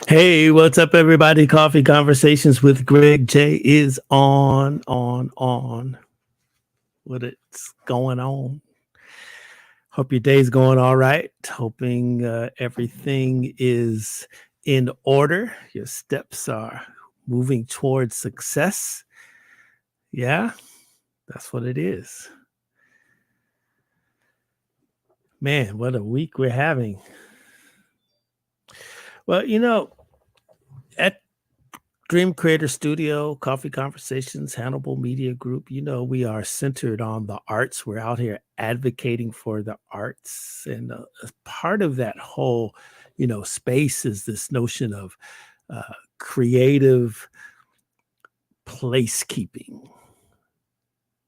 Hey, what's up, everybody? Coffee Conversations with Greg J is on. What's going on? Hope your day's going all right. Hoping everything is in order. Your steps are moving towards success. Yeah, that's what it is. Man, what a week we're having. Well, at Dream Creator Studio, Coffee Conversations, Hannibal Media Group, we are centered on the arts. We're out here advocating for the arts. And as part of that whole, space is this notion of creative placekeeping,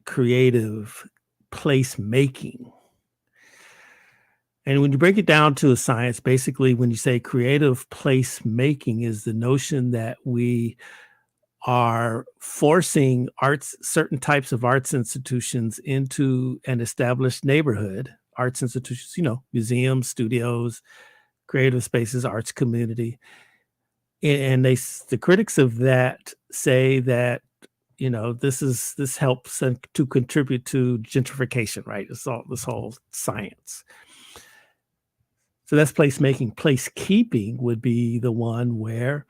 creative placemaking. And when you break it down to a science, basically, when you say creative placemaking is the notion that we are forcing certain types of arts institutions into an established neighborhood, arts institutions, museums, studios, creative spaces, arts community. And the critics of that say that, this helps to contribute to gentrification, right? It's all this whole science. So that's placemaking. Placekeeping would be the one where,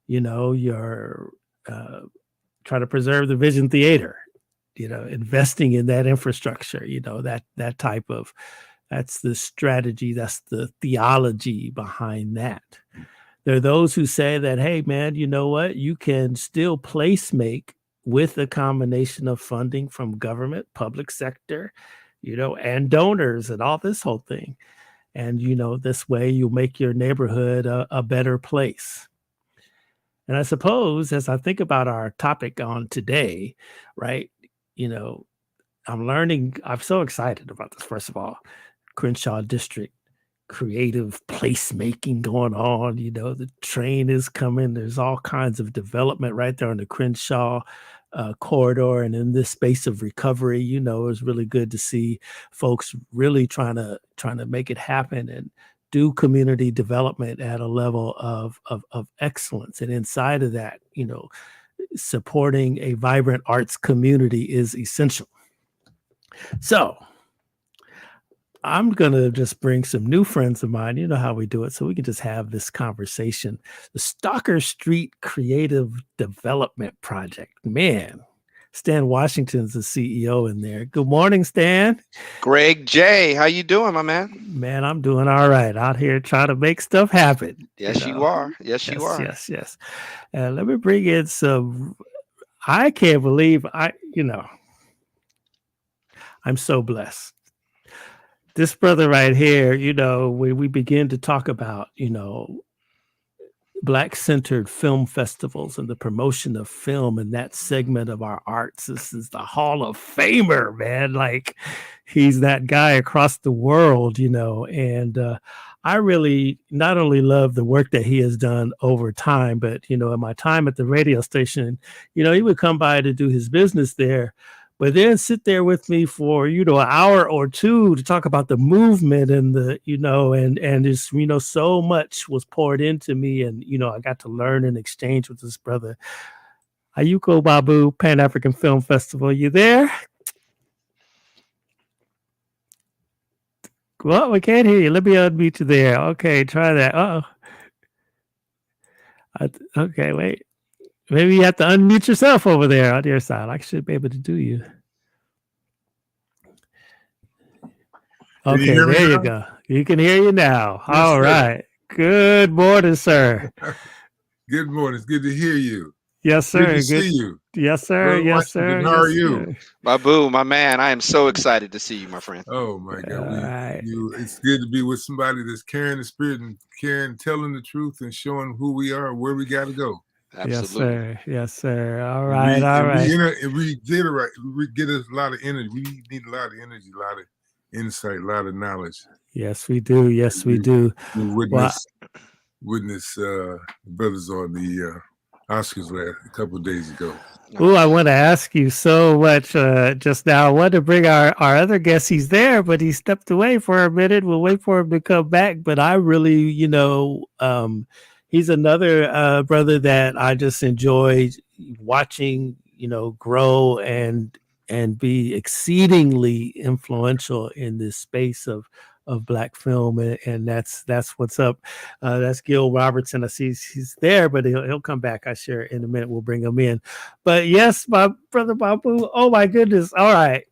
you're trying to preserve the Vision Theater, investing in that infrastructure, that type of, that's the strategy, that's the theology behind that. There are those who say that, hey, man, you know what? You can still placemake with a combination of funding from government, public sector, and donors and all this whole thing. And, this way you'll make your neighborhood a better place. And I suppose as I think about our topic on today, right, I'm so excited about this. First of all, Crenshaw District, creative placemaking going on. The train is coming. There's all kinds of development right there on the Crenshaw corridor, and in this space of recovery, it's really good to see folks really trying to make it happen and do community development at a level of excellence. And inside of that, supporting a vibrant arts community is essential. So I'm going to just bring some new friends of mine. You know how we do it. So we can just have this conversation. The Stalker Street Creative Development Project. Man, Stan Washington's the CEO in there. Good morning, Stan. Greg J, how you doing, my man? Man, I'm doing all right out here trying to make stuff happen. Yes, you are. Yes, you are. Yes. Let me bring in some. I can't believe I'm so blessed. This brother right here, when we begin to talk about, Black-centered film festivals and the promotion of film and that segment of our arts, this is the Hall of Famer, man. Like, he's that guy across the world, and I really not only love the work that he has done over time, but, in my time at the radio station, he would come by to do his business there, but then sit there with me for, an hour or two to talk about the movement and the, and just, so much was poured into me. And, I got to learn and exchange with this brother. Ayuko Babu, Pan-African Film Festival. You there? Well, we can't hear you. Let me unmute you there. Okay, try that. Okay, wait. Maybe you have to unmute yourself over there on your side. I should be able to do you. Okay, there you go. You can hear you now. Yes, all right. Sir. Good morning, sir. Good morning. It's good to hear you. Yes, sir. Good to see you. Yes, sir. Yes, sir. How are you? Babu, my man, I am so excited to see you, my friend. Oh, my God. It's good to be with somebody that's carrying the spirit and telling the truth and showing who we are, where we got to go. Absolutely. Yes, sir. All right. We get us a lot of energy. We need a lot of energy, a lot of insight, a lot of knowledge. Yes, we do. Yes, we do. Witness brothers on the Oscars a couple of days ago. Oh, I want to ask you so much just now. I wanted to bring our other guest. He's there, but he stepped away for a minute. We'll wait for him to come back. But I really, he's another brother that I just enjoy watching, grow and be exceedingly influential in this space of Black film, and that's what's up. That's Gil Robertson. I see he's there, but he'll come back. I share in a minute. We'll bring him in. But yes, my brother Babu. Oh my goodness! All right,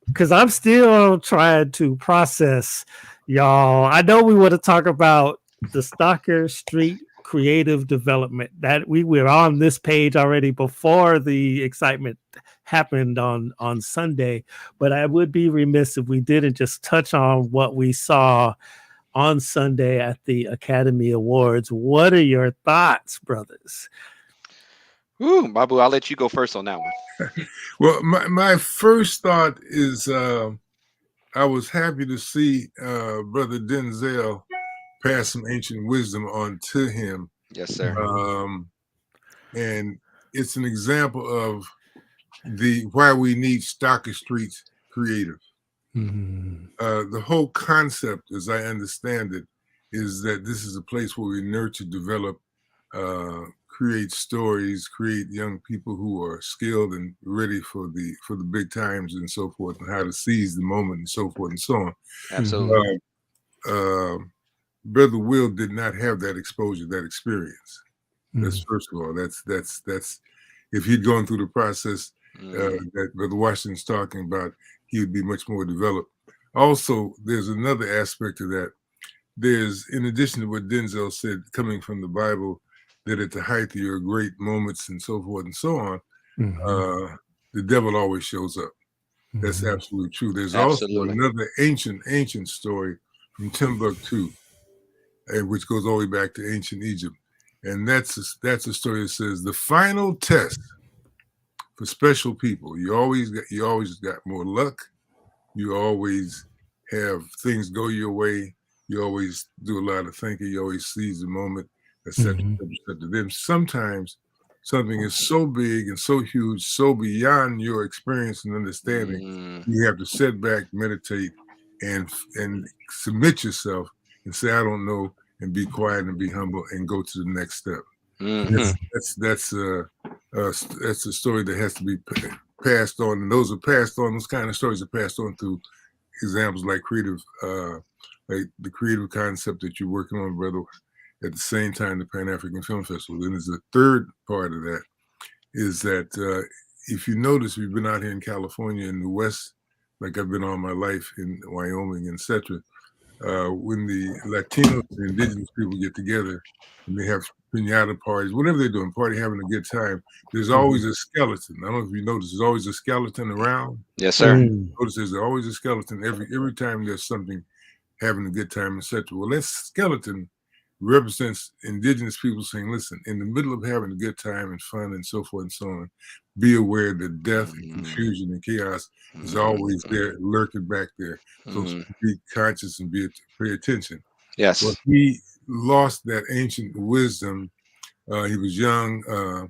because I'm still trying to process, y'all. I know we want to talk about the Stalker Street creative development that we were on this page already before the excitement happened on Sunday, but I would be remiss if we didn't just touch on what we saw on Sunday at the Academy Awards. What are your thoughts, brothers? Ooh, Babu, I'll let you go first on that one. Well, my first thought is I was happy to see Brother Denzel pass some ancient wisdom on to him. Yes, sir. And it's an example of why we need Stalker Street creative. The whole concept, as I understand it, is that this is a place where we nurture, develop, create stories, create young people who are skilled and ready for the big times and so forth, and how to seize the moment and so forth and so on. Absolutely. Brother Will did not have that exposure, that experience. That's first of all. That's if he'd gone through the process that Brother Washington's talking about, he would be much more developed. Also, there's another aspect of that. There's, in addition to what Denzel said, coming from the Bible, that at the height of your great moments and so forth and so on, the devil always shows up. That's absolutely true. There's also another ancient story from Timbuktu, which goes all the way back to ancient Egypt. And that's a story that says the final test for special people, you always got more luck. You always have things go your way. You always do a lot of thinking. You always seize the moment, etc. Then sometimes something is so big and so huge, so beyond your experience and understanding, you have to sit back, meditate, and submit yourself and say, I don't know, and be quiet and be humble and go to the next step. That's a story that has to be passed on, and those are passed on. Those kind of stories are passed on through examples like like the creative concept that you're working on, brother. At the same time, the Pan-African Film Festival. Then there's a third part of that, is that if you notice, we've been out here in California in the West, like I've been all my life in Wyoming, etc. When the Latinos and indigenous people get together and they have piñata parties, whatever they're doing, having a good time, there's always a skeleton. I don't know if you notice, there's always a skeleton around. Yes, sir. Notice there's always a skeleton every time there's something, having a good time, etc. Well, that skeleton represents indigenous people saying, listen, in the middle of having a good time and fun and so forth and so on, be aware that death and confusion and chaos is always there, lurking back there. So be conscious and pay attention. Yes. Well, he lost that ancient wisdom. He was young.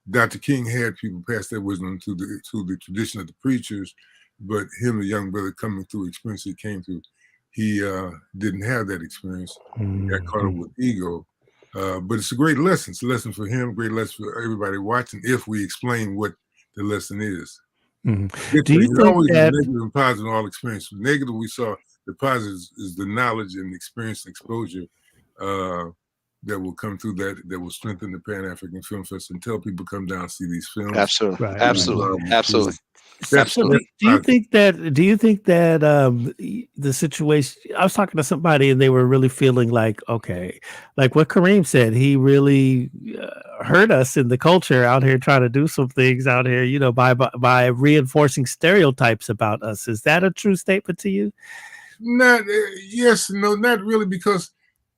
Dr. King had people pass that wisdom to the tradition of the preachers, but him, a young brother coming through experience he came through, he didn't have that experience. Got caught up with ego. But it's a great lesson. It's a lesson for him, great lesson for everybody watching, if we explain what the lesson is. Do you think always that negative and positive in all experience? The negative we saw, the positive is the knowledge and experience and exposure that will come through that will strengthen the Pan-African Film Festival until people come down and see these films. Absolutely. Right. Absolutely. Absolutely. Absolutely. Do you think that the situation, I was talking to somebody and they were really feeling like, okay, like what Kareem said, he really hurt us in the culture out here, trying to do some things out here, by reinforcing stereotypes about us. Is that a true statement to you? Yes, no, not really, because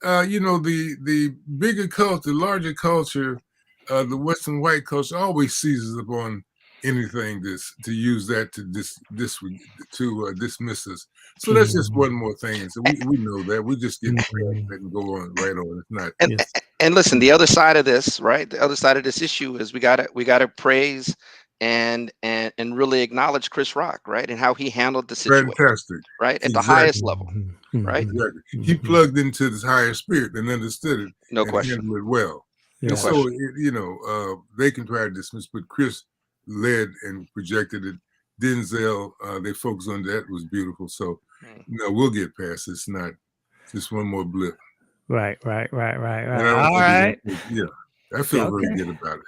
the bigger culture, the larger culture, the Western white culture always seizes upon anything to use that to dismiss us. So that's just one more thing. And so we know that. We just get and go on right on. It's not. And listen, the other side of this, right? The other side of this issue is we gotta praise and really acknowledge Chris Rock, right, and how he handled the situation, Fantastic. right, at the highest Exactly. level, Mhm, right? mhm, Exactly. He mhm. plugged into this higher spirit and understood it No and question. handled it well. No And Yeah. so, question. they can try to dismiss, but Chris led and projected it. Denzel, they focused on that, was beautiful. So, Mm. we'll get past it. It's not just one more blip. Right. And I don't All think it's right. going to take, I Yeah, feel very okay. good about it.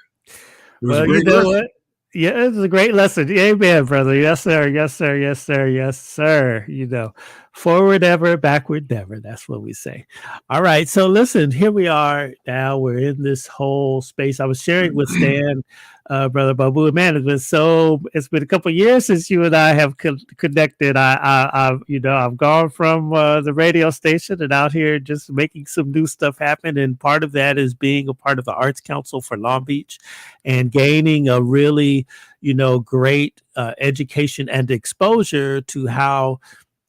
It was a Well, you great know lesson. what? Yeah, it's a great lesson. Amen, brother. Yes, sir. Yes, sir. Yes, sir. Yes, sir. Forward ever, backward never. That's what we say. All right. So listen, here we are now. We're in this whole space. I was sharing with Stan, brother Babu. Man, it's been a couple of years since you and I have connected. I've gone from the radio station and out here just making some new stuff happen. And part of that is being a part of the Arts Council for Long Beach and gaining a really, great education and exposure to how,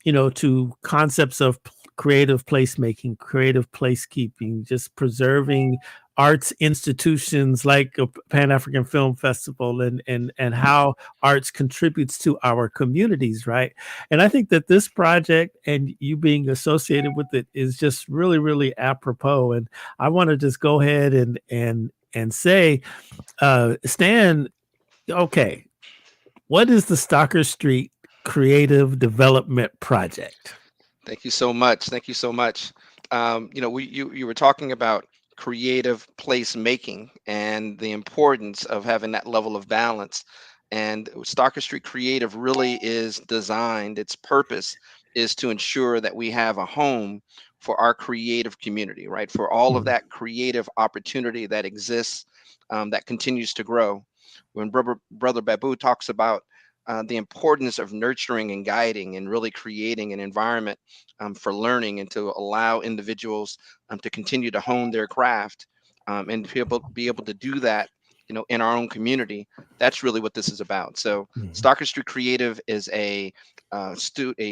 to concepts of creative placemaking, creative placekeeping, just preserving arts institutions like a Pan-African Film Festival and how arts contributes to our communities, right? And I think that this project and you being associated with it is just really, really apropos. And I want to just go ahead and say, Stan, okay, what is the Stalker Street Creative Development Project? Thank you so much. Thank you so much. You were talking about creative place making and the importance of having that level of balance. And Stalker Street Creative really is designed, its purpose is to ensure that we have a home for our creative community, right? For all of Mhm, that creative opportunity that exists, that continues to grow. When Brother Babu talks about the importance of nurturing and guiding and really creating an environment for learning and to allow individuals to continue to hone their craft and be able to do that, in our own community. That's really what this is about. So, mhm, Stalker Street Creative is a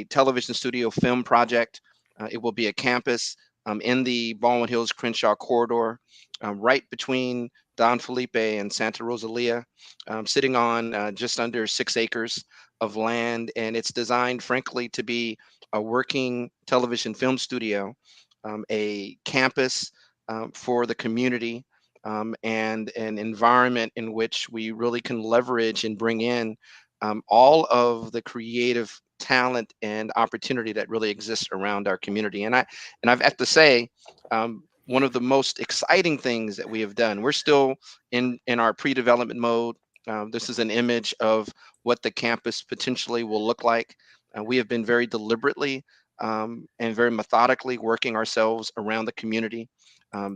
television studio film project. It will be a campus in the Baldwin Hills Crenshaw Corridor, right between Don Felipe and Santa Rosalia, sitting on just under 6 acres of land, and it's designed, frankly, to be a working television film studio, a campus for the community, and an environment in which we really can leverage and bring in all of the creative talent and opportunity that really exists around our community. And I've had to say, one of the most exciting things that we have done. We're still in our pre-development mode. This is an image of what the campus potentially will look like. We have been very deliberately and very methodically working ourselves around the community.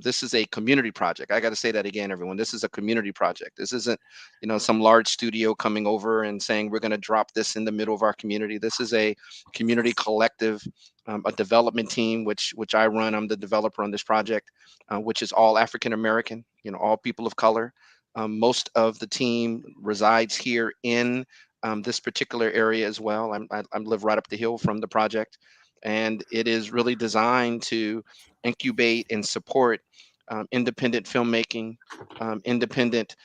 This is a community project. I got to say that again, everyone. This is a community project. This isn't, some large studio coming over and saying we're going to drop this in the middle of our community. This is a community collective, a development team, which I run. I'm the developer on this project, which is all African American, all people of color. Most of the team resides here in this particular area as well. I live right up the hill from the project, and it is really designed to incubate and support independent filmmaking, independent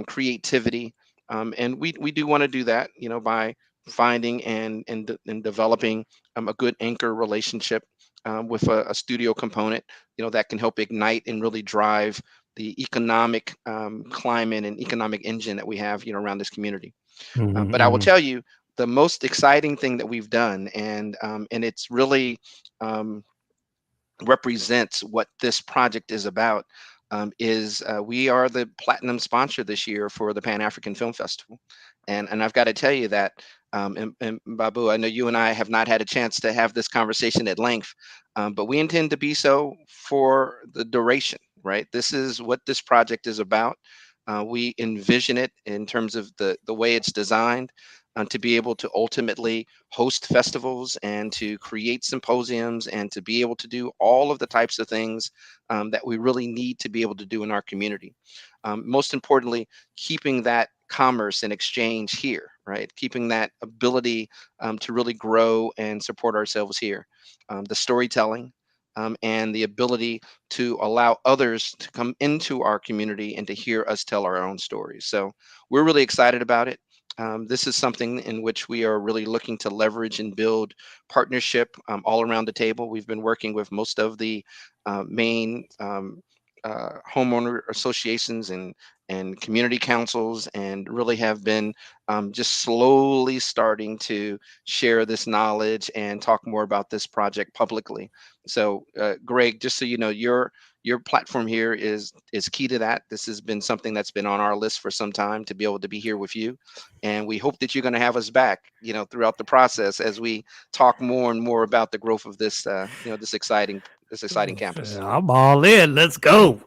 creativity, and we do want to do that, by finding and developing a good anchor relationship with a studio component, that can help ignite and really drive the economic climate and economic engine that we have, around this community. mhm, But I will mhm, tell you, the most exciting thing that we've done, and it's really um, represents what this project is about, is we are the platinum sponsor this year for the Pan African Film Festival, and I've got to tell you that. And Babu, I know you and I have not had a chance to have this conversation at length, but we intend to be so for the duration. Right, this is what this project is about. We envision it in terms of the way it's designed, to be able to ultimately host festivals and to create symposiums and to be able to do all of the types of things that we really need to be able to do in our community. Most importantly, keeping that commerce and exchange here, right? Keeping that ability to really grow and support ourselves here. The storytelling, and the ability to allow others to come into our community and to hear us tell our own stories. So we're really excited about it. This is something in which we are really looking to leverage and build partnership all around the table. We've been working with most of the main homeowner associations and community councils, and really have been just slowly starting to share this knowledge and talk more about this project publicly. So, Greg, just so you know, your platform here is key to that. This has been something that's been on our list for some time to be able to be here with you, and we hope that you're going to have us back, throughout the process as we talk more and more about the growth of this, this exciting campus. I'm all in. Let's go.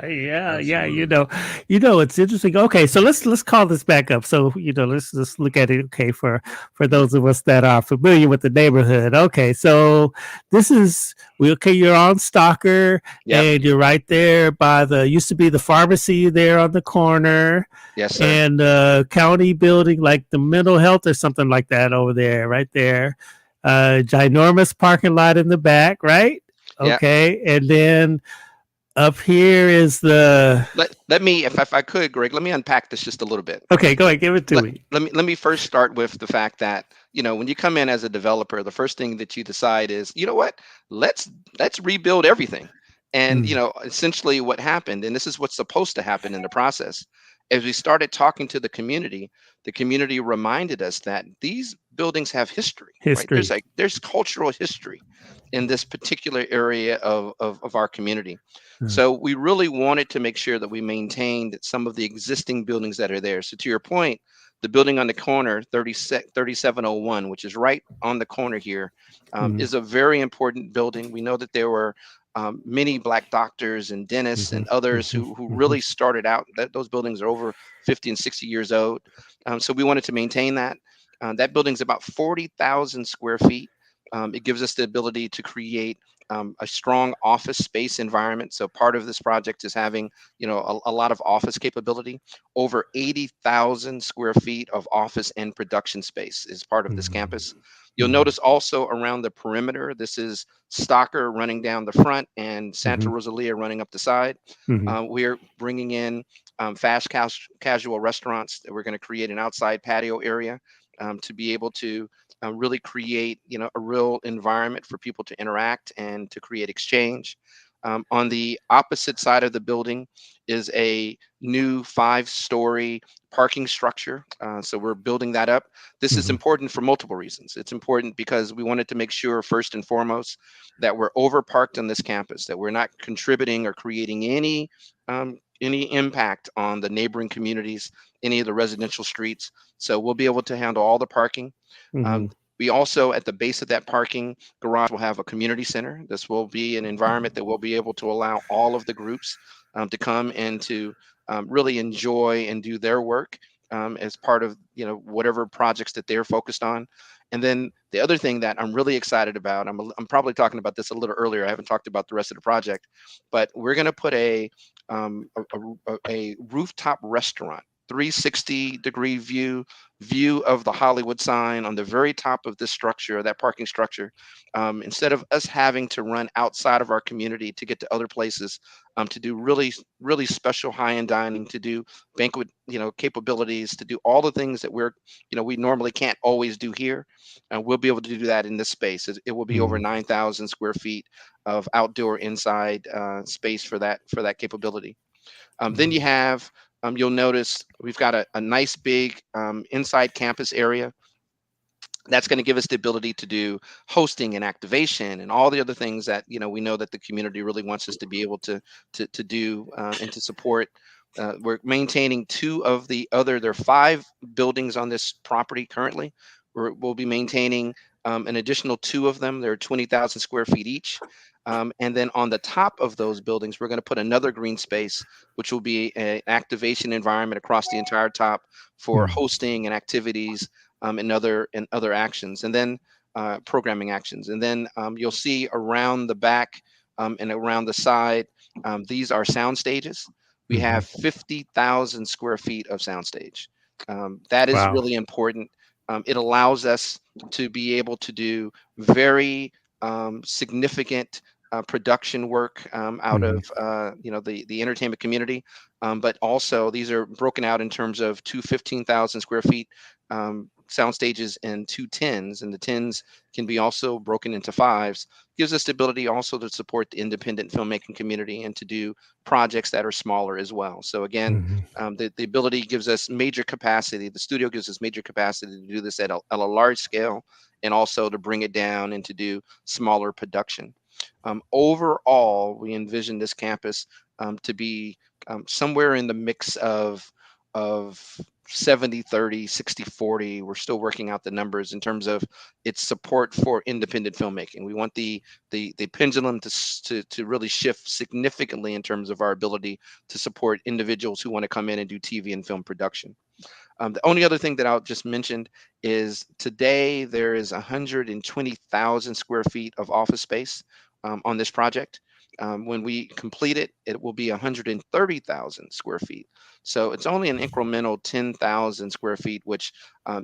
Yeah, yeah. Absolutely. It's interesting. Okay, so let's call this back up. So let's look at it. Okay, for those of us that are familiar with the neighborhood. Okay, so this is you're on Stalker, Yep. and you're right there by the used to be the pharmacy there on the corner, Yes, sir. and county building like the mental health or something like that over there, right there. Ginormous parking lot in the back, right? Yeah. Okay, and then up here is the. Let me, if I could, Greg, let me unpack this just a little bit. Okay, go ahead, give it to me. Let me first start with the fact that, when you come in as a developer, the first thing that you decide is, you know what, let's rebuild everything. And essentially what happened, and this is what's supposed to happen in the process, as we started talking to the community reminded us that these buildings have history. Right? There's cultural history in this particular area of our community. So we really wanted to make sure that we maintained some of the existing buildings that are there. So to your point, the building on the corner, 3701, which is right on the corner here, is a very important building. We know that there were many Black doctors and dentists and others who really started out. Those buildings are over 50 and 60 years old. So we wanted to maintain that. That building's about 40,000 square feet. It gives us the ability to create a strong office space environment. So part of this project is having, a lot of office capability. Over 80,000 square feet of office and production space is part of this campus. You'll notice also around the perimeter, this is Stalker running down the front and Santa Rosalia running up the side. We're bringing in fast casual restaurants. We're going to create an outside patio area to be able to really create, a real environment for people to interact and to create exchange. On the opposite side of the building is a new 5-story parking structure. So we're building that up. This is important for multiple reasons. It's important because we wanted to make sure, first and foremost, that we're overparked on this campus, that we're not contributing or creating any impact on the neighboring communities, any of the residential streets. So we'll be able to handle all the parking. We also, at the base of that parking garage, will have a community center. This will be an environment that will be able to allow all of the groups to come and to really enjoy and do their work as part of whatever projects that they're focused on. And then the other thing that I'm really excited about, I'm probably talking about this a little earlier. I haven't talked about the rest of the project, but we're going to put a rooftop restaurant, 360-degree view of the Hollywood sign on the very top of this structure, that parking structure. Instead of us having to run outside of our community to get to other places to do really, really special high-end dining, to do banquet, capabilities, to do all the things that we normally can't always do here. We'll be able to do that in this space. It will be over 9,000 square feet of outdoor inside space for that capability. Then you have, you'll notice we've got a nice big inside campus area. That's going to give us the ability to do hosting and activation and all the other things that we know that the community really wants us to be able to do and to support. We're maintaining there are 5 buildings on this property currently. We'll be maintaining an additional 2 of them. They're 20,000 square feet each. And then on the top of those buildings, we're going to put another green space, which will be an activation environment across the entire top for hosting and activities and other actions, and then programming actions. And then you'll see around the back and around the side, these are sound stages. We have 50,000 square feet of soundstage. That is really important. It allows us to be able to do very significant production work out of the entertainment community, but also these are broken out in terms of two 15,000 square feet sound stages and two tens, and the tens can be also broken into fives. Gives us the ability also to support the independent filmmaking community and to do projects that are smaller as well. So again, the ability gives us major capacity. The studio gives us major capacity to do this at a large scale, and also to bring it down and to do smaller production. Overall, we envision this campus to be somewhere in the mix of 70-30, 60-40. We're still working out the numbers in terms of its support for independent filmmaking. We want the pendulum to really shift significantly in terms of our ability to support individuals who want to come in and do TV and film production. The only other thing that I'll just mention is today there is 120,000 square feet of office space on this project. When we complete it, it will be 130,000 square feet. So it's only an incremental 10,000 square feet, which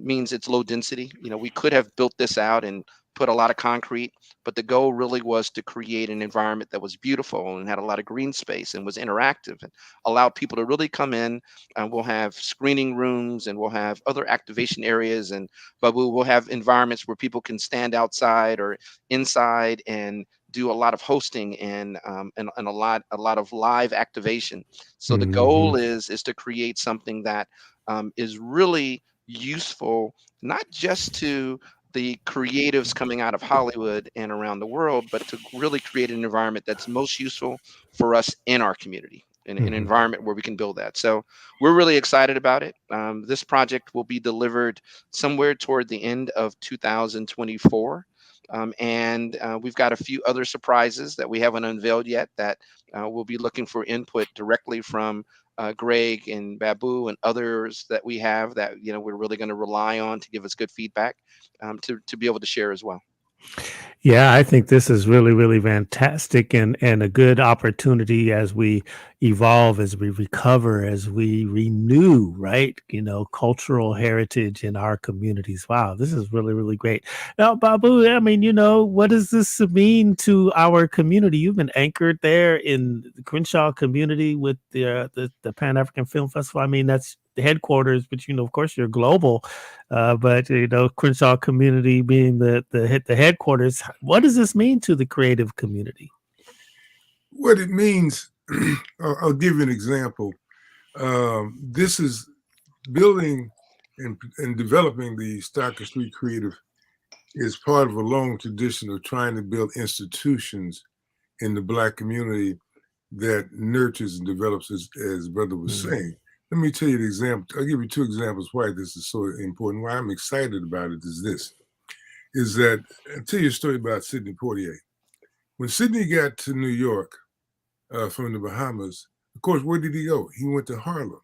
means it's low density. We could have built this out and put a lot of concrete, but the goal really was to create an environment that was beautiful and had a lot of green space and was interactive and allowed people to really come in. And we'll have screening rooms and we'll have other activation areas, and Babu will have environments where people can stand outside or inside and do a lot of hosting and a lot of live activation. So the goal is to create something that is really useful, not just to the creatives coming out of Hollywood and around the world, but to really create an environment that's most useful for us in our community, in an environment where we can build that. So we're really excited about it. This project will be delivered somewhere toward the end of 2024. And we've got a few other surprises that we haven't unveiled yet that we'll be looking for input directly from Greg and Babu and others that we have that we're really going to rely on to give us good feedback to be able to share as well. Yeah, I think this is really, really fantastic and a good opportunity as we evolve, as we recover, as we renew, right? Cultural heritage in our communities. Wow, this is really, really great. Now, Babu, I mean, what does this mean to our community? You've been anchored there in the Crenshaw community with the Pan-African Film Festival. I mean, that's the headquarters, but of course you're global, but Crenshaw community being the headquarters. What does this mean to the creative community? What it means, I'll give you an example. This is building and developing the Stocker Street Creative is part of a long tradition of trying to build institutions in the Black community that nurtures and develops, as Brother was saying. Let me tell you the example. I'll give you two examples why this is so important. Why I'm excited about it is that I'll tell you a story about Sidney Poitier. When Sidney got to New York from the Bahamas, of course, where did he go? He went to Harlem.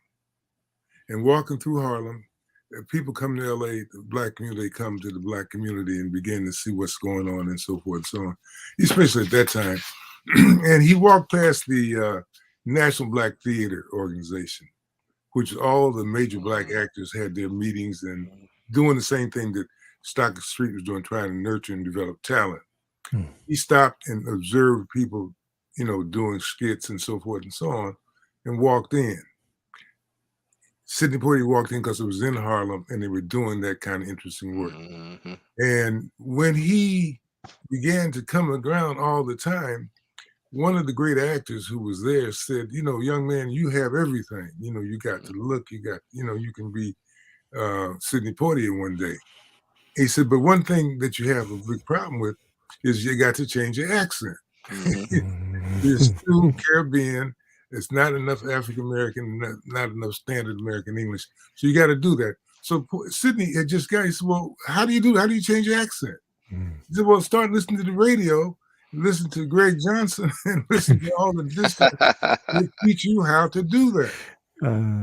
And walking through Harlem, people come to LA, the Black community come to the Black community and begin to see what's going on and so forth and so on, especially at that time. And he walked past the National Black Theater Organization, which all the major Black actors had their meetings and doing the same thing that Stocker Street was doing, trying to nurture and develop talent. He stopped and observed people, doing skits and so forth and so on, and walked in. Sidney Poitier walked in because it was in Harlem and they were doing that kind of interesting work. And when he began to come around all the time, one of the great actors who was there said, young man, you have everything. You got the look, you got, you can be Sidney Poitier one day. He said, but one thing that you have a big problem with is you got to change your accent. You're still Caribbean. It's not enough African-American, not enough standard American English. So you got to do that. So Sidney had just got, he said, well, how do you do that? How do you change your accent? He said, well, start listening to the radio, listen to Greg Johnson, and listen to all the discs. They teach you how to do that.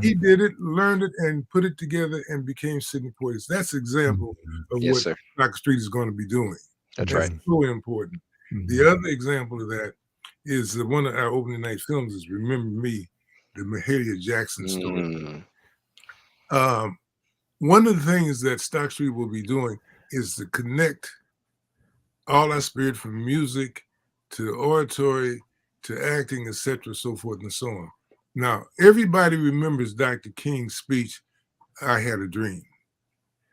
He did it, learned it, and put it together and became Sidney Poitier. That's an example of what Stocker Street is going to be doing. That's right. So important. The other example of that is one of our opening night films is Remember Me, the Mahalia Jackson story. One of the things that Stocker Street will be doing is to connect all our spirit, from music to oratory to acting, etc., so forth and so on. Now, everybody remembers Dr. King's speech, "I Had a Dream,"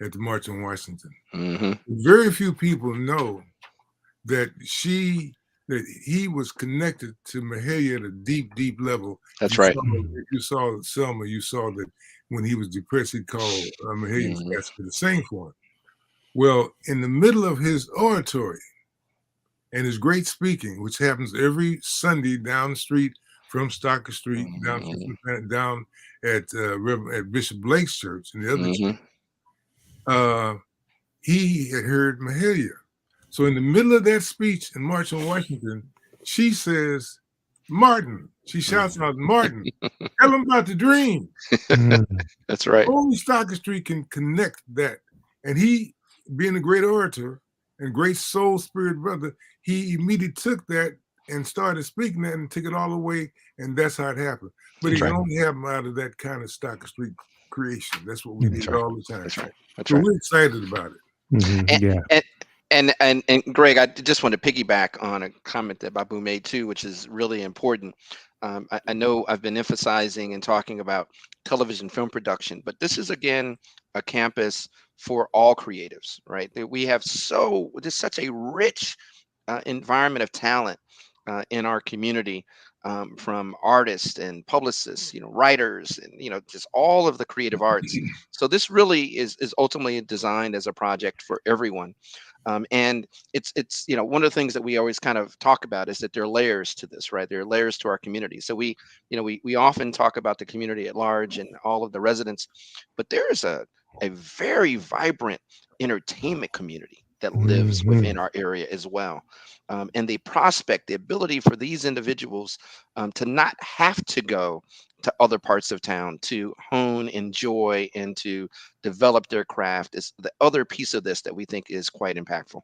at the March on Washington. Mm-hmm. Very few people know that he was connected to Mahalia at a deep, deep level. That's right. If you saw Selma, you saw that when he was depressed, he'd call Mahalia's pastor to sing for him. Well, in the middle of his oratory and his great speaking, which happens every Sunday down the street from Stocker Street, down at Bishop Blake's church and the other church, he had heard Mahalia. So in the middle of that speech in March on Washington, she says, "Martin," she shouts out, "Martin, tell him about the dream." That's right. Only Stocker Street can connect that. And he, being a great orator and great soul spirit brother, he immediately took that and started speaking that and took it all away. And that's how it happened. But it can only happen out of that kind of Stocker Street creation. That's what we did all the time. That's right. That's so right. we're excited about it. And Greg, I just want to piggyback on a comment that Babu made too, which is really important. I know I've been emphasizing and talking about television film production, but this is again a campus for all creatives, right? We have there's such a rich environment of talent in our community, from artists and publicists, writers, and just all of the creative arts. So this really is ultimately designed as a project for everyone. And it's one of the things that we always kind of talk about is that there are layers to this, right? There are layers to our community. So we often talk about the community at large and all of the residents, but there is a very vibrant entertainment community that lives within our area as well. And the ability for these individuals to not have to go to other parts of town to hone, enjoy, and to develop their craft is the other piece of this that we think is quite impactful.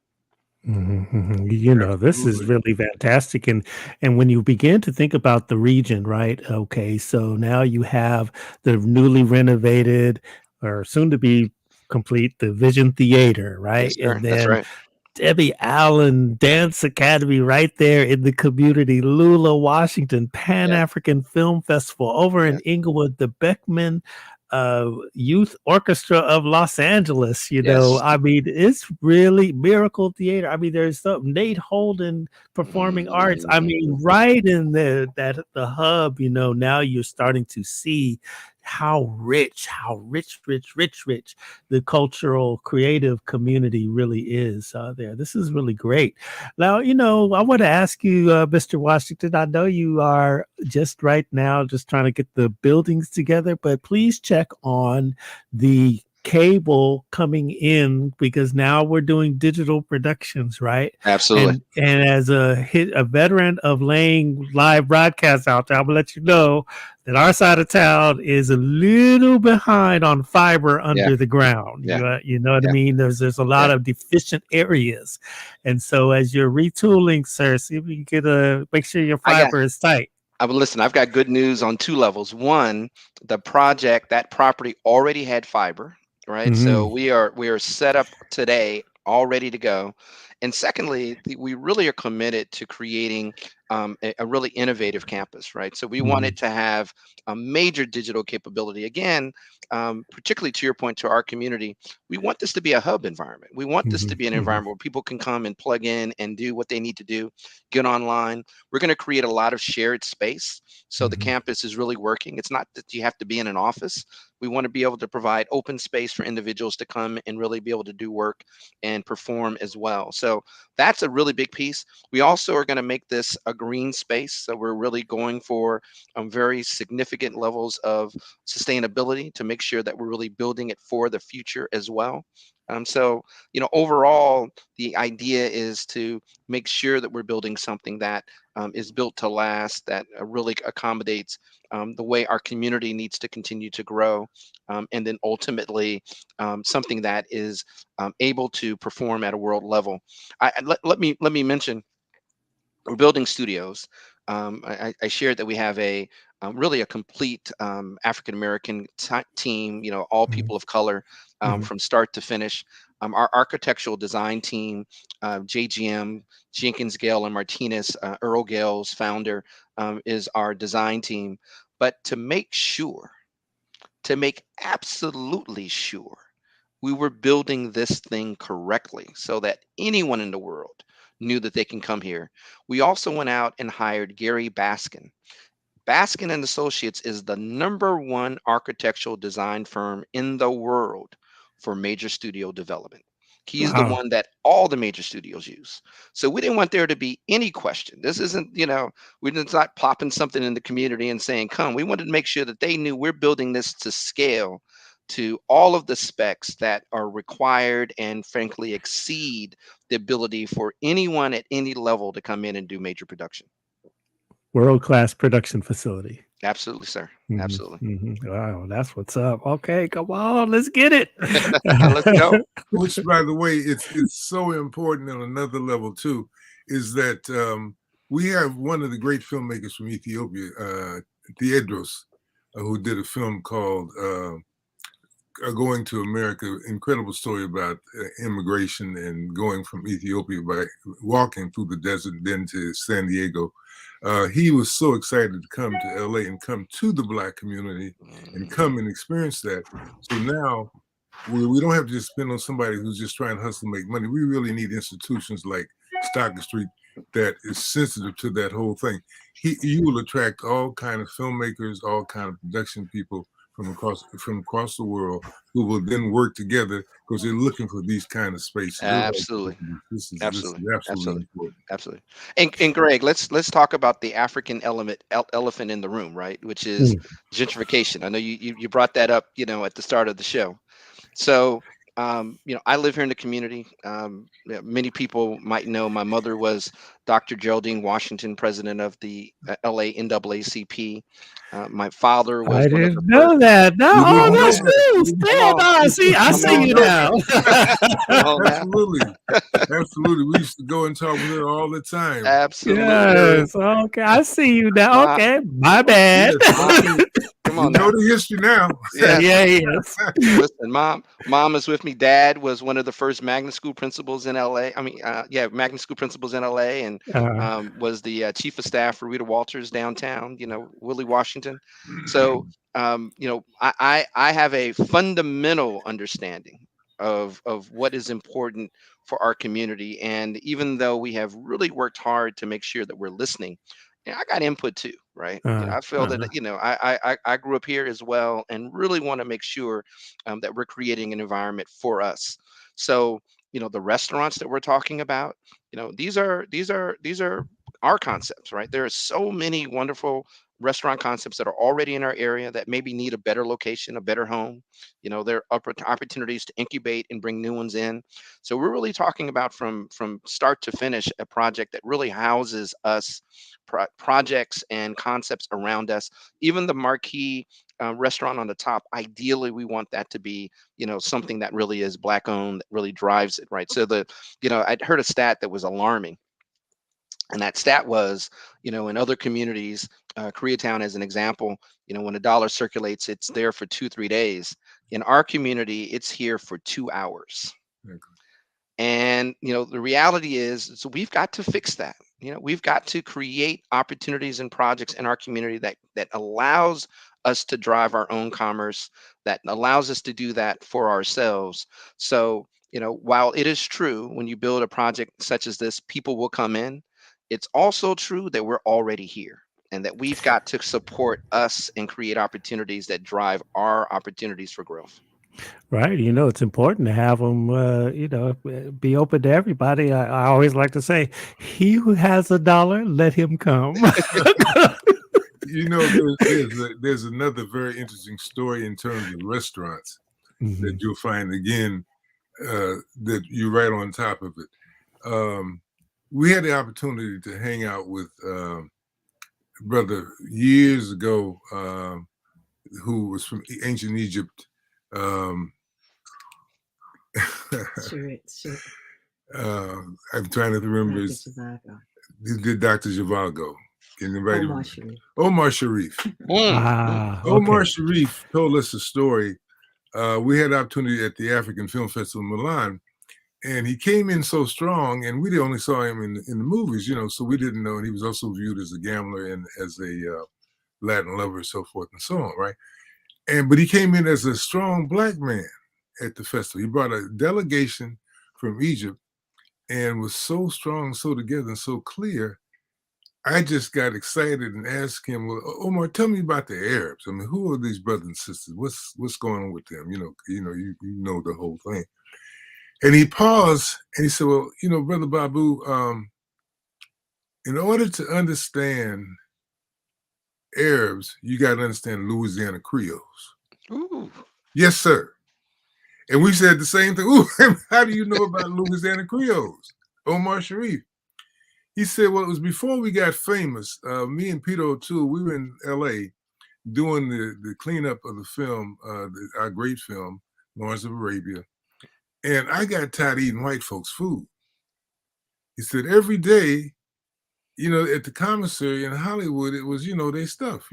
This is really fantastic. And when you begin to think about the region, right? Okay, so now you have the newly renovated or soon to be complete the Vision Theater, right? Yes, sir. And That's then right. Debbie Allen Dance Academy right there in the community, Lula, Washington, Pan-African Film Festival over in Inglewood, the Beckman Youth Orchestra of Los Angeles. I mean, it's really Miracle Theater. I mean, there's some Nate Holden Performing Arts. I mean, right in the hub, now you're starting to see how rich the cultural creative community really is there. This is really great. Now, I want to ask you, Mr. Washington, I know you are just right now just trying to get the buildings together, but please check on the cable coming in, because now we're doing digital productions, right? Absolutely. And as a veteran of laying live broadcasts out there, I'm gonna let you know that our side of town is a little behind on fiber under the ground. You know what I mean? There's a lot of deficient areas. And so as you're retooling, sir, see if you can make sure your fiber is tight. Listen, I've got good news on two levels. One, that property already had fiber, right? So we are set up today, all ready to go. And secondly, we really are committed to creating a really innovative campus, right? So we wanted to have a major digital capability. Again, particularly to your point, to our community, we want this to be a hub environment. We want this to be an environment where people can come and plug in and do what they need to do, get online. We're going to create a lot of shared space. So the campus is really working. It's not that you have to be in an office. We want to be able to provide open space for individuals to come and really be able to do work and perform as well. So that's a really big piece. We also are going to make this a green space. So we're really going for very significant levels of sustainability to make sure that we're really building it for the future as well. So, overall, the idea is to make sure that we're building something that is built to last, that really accommodates the way our community needs to continue to grow, and then ultimately something that is able to perform at a world level. Let me mention, we're building studios. I shared that we have really a complete African American team, all people of color, from start to finish. Our architectural design team, JGM, Jenkins, Gale, and Martinez, Earl Gale's founder, is our design team. But to make sure, to make absolutely sure we were building this thing correctly so that anyone in the world knew that they can come here, we also went out and hired Gary Baskin. Baskin and Associates is the #1 architectural design firm in the world for major studio development. He's the Wow. one that all the major studios use. So we didn't want there to be any question. This isn't, we're just not popping something in the community and saying, come. We wanted to make sure that they knew we're building this to scale to all of the specs that are required and frankly exceed the ability for anyone at any level to come in and do major production. World-class production facility. Absolutely, sir. Mhm, Absolutely. mhm. Wow, that's what's up. Okay, come on, let's get it. Let's go. Which, by the way, it's so important on another level too, is that we have one of the great filmmakers from Ethiopia, Theodros, who did a film called Going to America. Incredible story about immigration and going from Ethiopia by walking through the desert, then to San Diego. He was so excited to come to LA and come to the Black community and come and experience that. So now we don't have to just spend on somebody who's just trying to hustle and make money. We really need institutions like Stockton Street that is sensitive to that whole thing. You will attract all kind of filmmakers, all kind of production people from across the world who will then work together because they're looking for these kind of spaces. Absolutely. This is Absolutely. absolutely important. Absolutely. And Greg, let's talk about the African elephant in the room, right? Which is gentrification. I know you brought that up, at the start of the show. So, I live here in the community. Many people might know my mother was Dr. Geraldine Washington, president of the LA NAACP. My father was I one of didn't the know first. that. No, You didn't that's know that. news. I see Come you on now. Come on now. Absolutely. We used to go and talk with her all the time. Absolutely. Yes. Okay, I see you now. Wow. Okay, my bad. Yes, Come you on know now. the history now. Yeah. Yes. Listen, mom is with me. Dad was one of the first magnet school principals in LA. Magnet school principals in LA, and was the chief of staff for Rita Walters downtown. Willie Washington. So, I have a fundamental understanding of what is important for our community, and even though we have really worked hard to make sure that we're listening, I got input too, right? I feel that I grew up here as well, and really want to make sure that we're creating an environment for us. So, the restaurants that we're talking about, these are our concepts, right? There are so many wonderful restaurant concepts that are already in our area that maybe need a better location, a better home. There are opportunities to incubate and bring new ones in. So we're really talking about from start to finish a project that really houses us, projects and concepts around us. Even the marquee restaurant on the top, ideally we want that to be something that really is Black owned, that really drives it, right? So I'd heard a stat that was alarming. And that stat was, in other communities, Koreatown as an example, when a dollar circulates, it's there for 2-3 days. In our community, it's here for 2 hours. Okay. And the reality is, so we've got to fix that. We've got to create opportunities and projects in our community that allows us to drive our own commerce, that allows us to do that for ourselves. So, while it is true when you build a project such as this, people will come in. It's also true that we're already here, and that we've got to support us and create opportunities that drive our opportunities for growth. Right. It's important to have them, be open to everybody. I always like to say, he who has a dollar, let him come. There's another very interesting story in terms of restaurants that you'll find again, that you're right on top of it. We had the opportunity to hang out with brother years ago, who was from ancient Egypt. I'm trying to remember. He did Dr. Zhivago. Omar Sharif. Omar Sharif told us a story. We had an opportunity at the African Film Festival in Milan And he came in so strong, and we only saw him in the movies, so we didn't know. And he was also viewed as a gambler and as a Latin lover, so forth and so on, right? But he came in as a strong black man at the festival. He brought a delegation from Egypt and was so strong, so together, and so clear. I just got excited and asked him, "Well, Omar, tell me about the Arabs. I mean, who are these brothers and sisters? What's going on with them? You know the whole thing." And he paused and he said, "Well, Brother Babu, in order to understand Arabs, you got to understand Louisiana Creoles." Ooh. Yes, sir. And we said the same thing. Ooh, how do you know about Louisiana Creoles? Omar Sharif. He said, well, it was before we got famous. Me and Peter O'Toole, we were in L.A. doing the cleanup of the film, our great film, Lawrence of Arabia. And I got tired of eating white folks' food. He said, every day, at the commissary in Hollywood, it was, their stuff,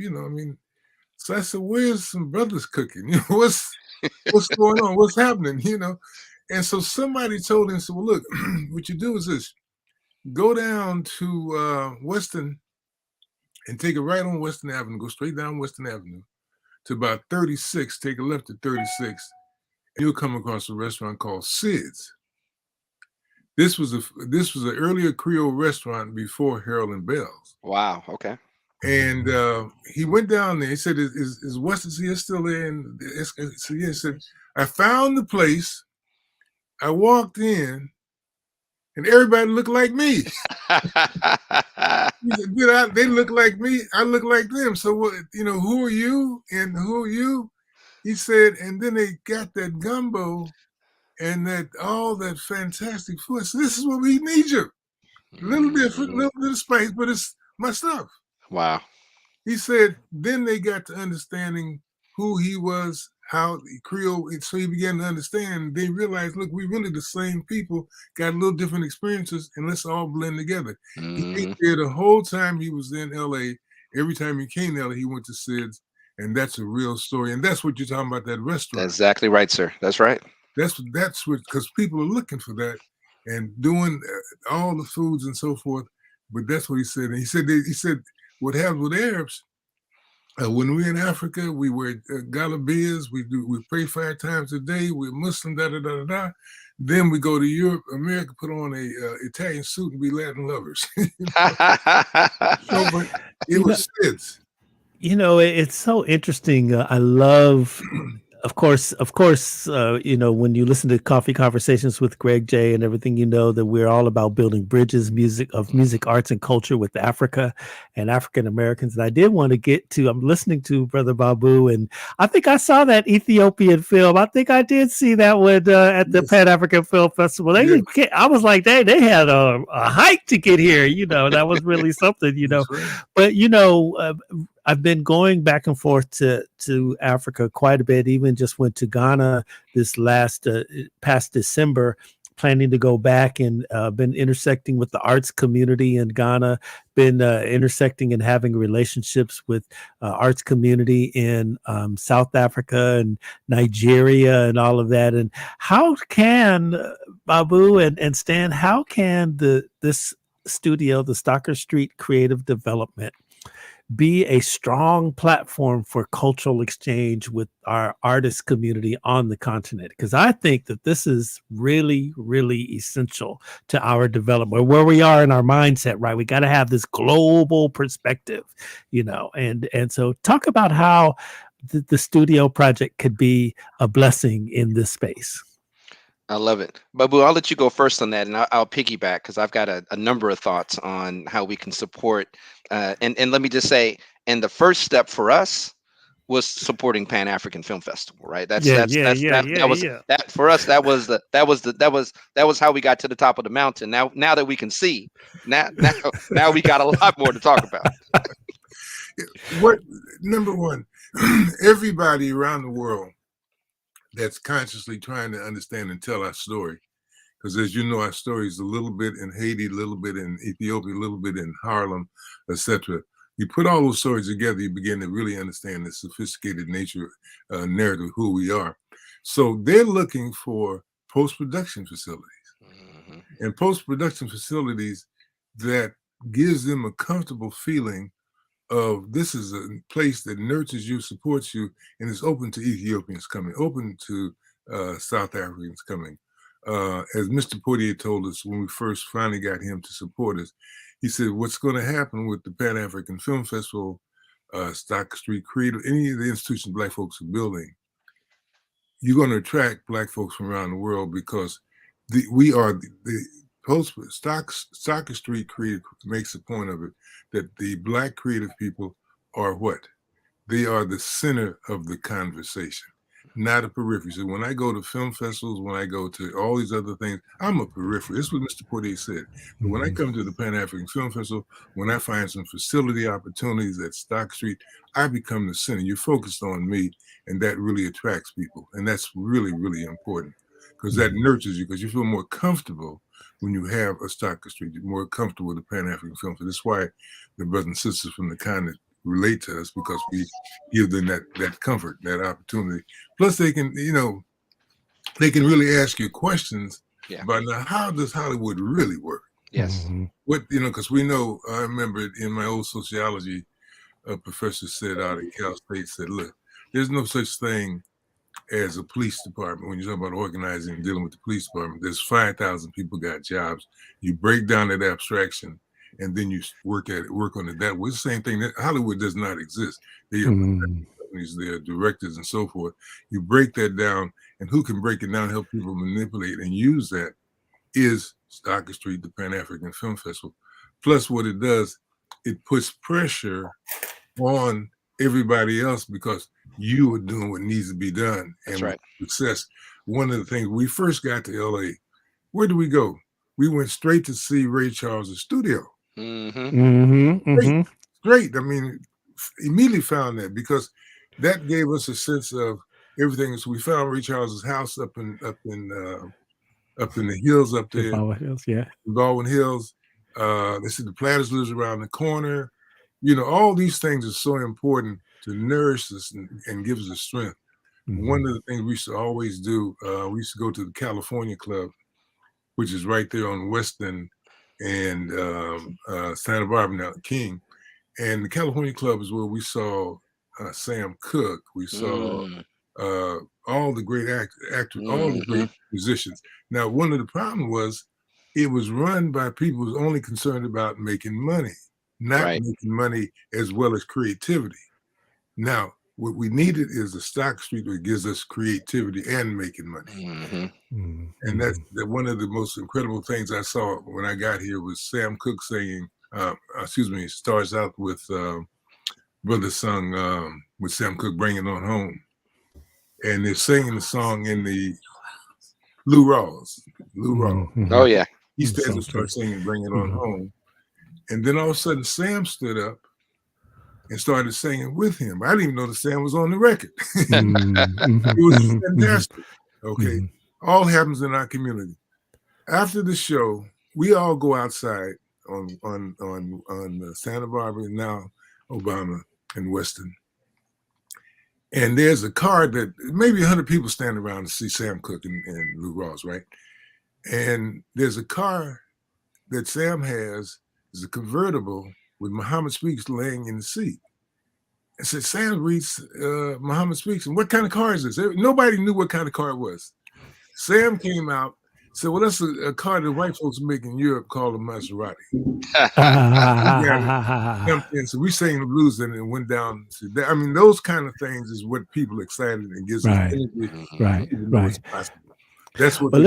So I said, where's some brothers cooking? What's going on? What's happening? And so somebody told him, so well, look, what you do is this. Go down to Western and take a right on Western Avenue. Go straight down Western Avenue to about 36. Take a left at 36, and you'll come across a restaurant called Sid's. This was an earlier Creole restaurant before Harold and Bell's. Wow. Okay. And he went down there. He said, "Is Western Sid's still there?" And so he said, "I found the place. I walked in." And everybody looked like me. They look like me. I look like them. So, who are you and who are you? He said, and then they got that gumbo and all that fantastic food. So this is what we eat in Egypt. A little different, a little bit of spice, but it's my stuff. Wow. He said, then they got to understanding who he was, how Creole, so he began to understand. They realized, look, we really the same people, got a little different experiences, and let's all blend together. He ate there the whole time he was in LA. Every time he came to LA, he went to Sid's, and that's a real story. And that's what you're talking about, that restaurant. That's exactly right, sir. That's right. That's what, because people are looking for that and doing all the foods and so forth. But that's what he said. And he said what happens with Arabs, when we're in Africa, we wear galabeas. We pray 5 times a day. We're Muslim, da. Then we go to Europe, America, put on a Italian suit and be Latin lovers. But it was Sid's. It's so interesting. I love. Of course, when you listen to Coffee Conversations with Greg J and everything, that we're all about building bridges, music, arts, and culture with Africa and African Americans. And I did want to get to, I'm listening to Brother Babu, and I think I saw that Ethiopian film. I think I did see that one at the Pan African Film Festival. I was like, they had a hike to get here. That was really something, But, I've been going back and forth to Africa quite a bit. Even just went to Ghana this past December, planning to go back, and been intersecting with the arts community in Ghana, been intersecting and having relationships with arts community in South Africa and Nigeria and all of that. And how can Babu and Stan, how can this studio, the Stocker Street Creative Development, be a strong platform for cultural exchange with our artist community on the continent? Because I think that this is really, really essential to our development, where we are in our mindset, right? We got to have this global perspective, and so talk about how the studio project could be a blessing in this space. I love it. Babu, I'll let you go first on that, and I'll piggyback, because I've got a number of thoughts on how we can support. And let me just say, and the first step for us was supporting Pan African Film Festival, right? That for us, that was how we got to the top of the mountain. Now that we can see, now we got a lot more to talk about. Number one, everybody around the world that's consciously trying to understand and tell our story. Because as you know, our story is a little bit in Haiti, a little bit in Ethiopia, a little bit in Harlem, etc. You put all those stories together, you begin to really understand the sophisticated nature, narrative of who we are. So they're looking for post-production facilities. and post-production facilities that gives them a comfortable feeling of this is a place that nurtures you, supports you, and is open to Ethiopians coming, open to South Africans coming. As Mr. Portier told us when we first finally got him to support us, he said, what's going to happen with the Pan-African Film Festival, Stock Street Creative, any of the institutions Black folks are building, you're going to attract Black folks from around the world because we are the Stock Street Creative makes a point of it that the Black creative people are what? They are the center of the conversation, not a periphery. So when I go to film festivals, when I go to all these other things, I'm a periphery. This is what Mr. Portier said. But when I come to the Pan-African Film Festival, when I find some facility opportunities at Stock Street, I become the center. You're focused on me, and that really attracts people. And that's really, really important because that nurtures you because you feel more comfortable when you have a Stock Street. You're more comfortable with the Pan-African Film Festival. That's why the brothers and sisters from the continent relate to us because we give them that comfort, that opportunity. Plus, they can, they can really ask you questions about now how does Hollywood really work? Yes. What because we know. I remember in my old sociology, a professor said out at Cal State said, "Look, there's no such thing as a police department. When you talk about organizing and dealing with the police department, there's 5,000 people got jobs. You break down that abstraction." And then you work on it that way. It's the same thing. That Hollywood does not exist. They are companies, they are directors and so forth. You break that down, and who can break it down, help people manipulate and use that is Stock Street, the Pan-African Film Festival. Plus what it does, it puts pressure on everybody else because you are doing what needs to be done. That's and right. Success. One of the things, we first got to LA, where did we go? We went straight to see Ray Charles' studio. Great. I mean, immediately found that because that gave us a sense of everything. So we found Ray Charles's house up in the hills up there. Baldwin Hills, yeah. Baldwin Hills. They said the Platters lives around the corner. All these things are so important to nourish us and give us the strength. One of the things we used to always do, we used to go to the California Club, which is right there on Weston and Santa Barbara now, King. And the California Club is where we saw Sam Cooke. We saw all the great actors, all the great musicians. Now, one of the problems was it was run by people who was only concerned about making money, not making money as well as creativity. Now, what we needed is a Stock Street that gives us creativity and making money. And that's one of the most incredible things I saw when I got here was Sam Cooke singing, it starts out with Brother sung with Sam Cooke, Bring It On Home. And they're singing the song in the Lou Rawls. Oh, yeah. He stands and starts singing Bring It On Home. And then all of a sudden, Sam stood up and started singing with him. I didn't even know that Sam was on the record. It was fantastic. Okay. All happens in our community. After the show, we all go outside on Santa Barbara and now Obama and Weston. And there's a car that maybe 100 people stand around to see Sam Cooke and Lou Rawls, right? And there's a car that Sam has, is a convertible with Muhammad Speaks laying in the seat. I said, Sam reads Muhammad Speaks, and what kind of car is this? Nobody knew what kind of car it was. Sam came out, said, well, that's a car that white folks make in Europe called a Maserati. So we sang the blues and it went down to that. I mean, those kind of things is what people excited and gives us energy. Right. That's what. Well,